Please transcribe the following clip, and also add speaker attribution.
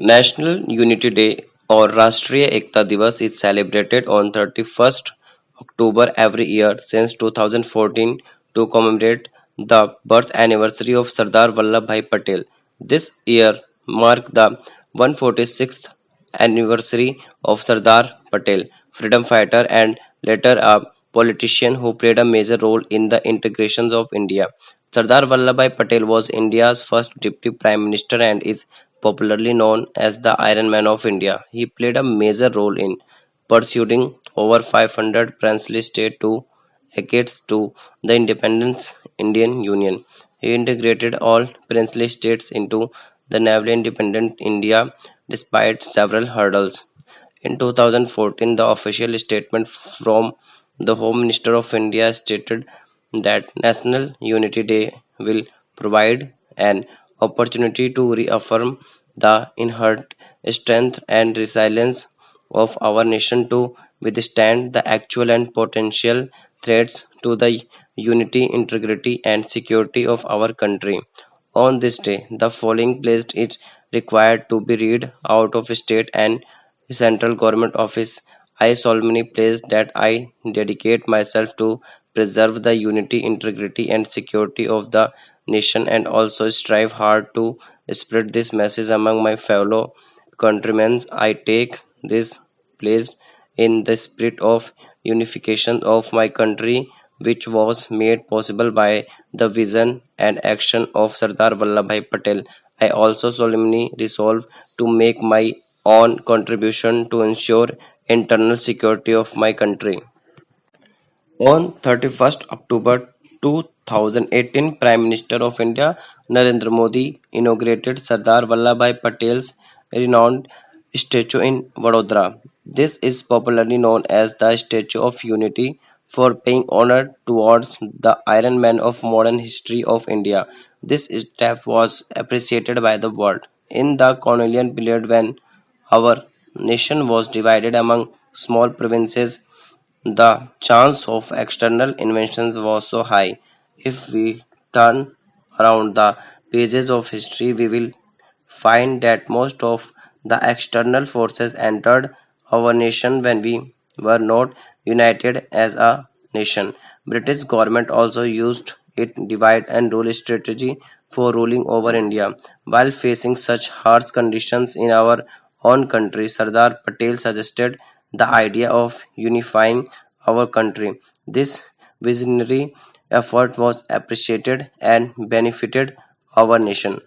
Speaker 1: National Unity Day or Rashtriya Ekta Divas is celebrated on 31st October every year since 2014 to commemorate the birth anniversary of Sardar Vallabhbhai Patel. This year marked the 146th anniversary of Sardar Patel, freedom fighter and later a politician who played a major role in the integration of India. Sardar Vallabhbhai Patel was India's first deputy prime minister and is popularly known as the Iron Man of India. He played a major role in pursuing over 500 princely states to decades to the independence Indian Union. He integrated all princely states into the newly independent India despite several hurdles. In 2014, the official statement from the Home Minister of India stated that National Unity Day will provide an opportunity to reaffirm the inherent strength and resilience of our nation to withstand the actual and potential threats to the unity, integrity, and security of our country. On this day, the following list is required to be read out of state and central government office. I solemnly pledge that I dedicate myself to preserve the unity, integrity, and security of the nation and also strive hard to spread this message among my fellow countrymen. I take this pledge in the spirit of unification of my country, which was made possible by the vision and action of Sardar Vallabhbhai Patel. I also solemnly resolve to make my own contribution to ensure internal security of my country. On 31st October 2018, Prime Minister of India Narendra Modi inaugurated Sardar Vallabhbhai Patel's renowned statue in Vadodara. This is popularly known as the Statue of Unity for paying honor towards the Iron Man of modern history of India. This step was appreciated by the world. In the colonial period when our nation was divided among small provinces, the chance of external inventions was so high. If we turn around the pages of history, we will find that most of the external forces entered our nation when we were not united as a nation. British government also used its divide and rule strategy for ruling over India. While facing such harsh conditions in our own country, Sardar Patel suggested the idea of unifying our country. This visionary effort was appreciated and benefited our nation.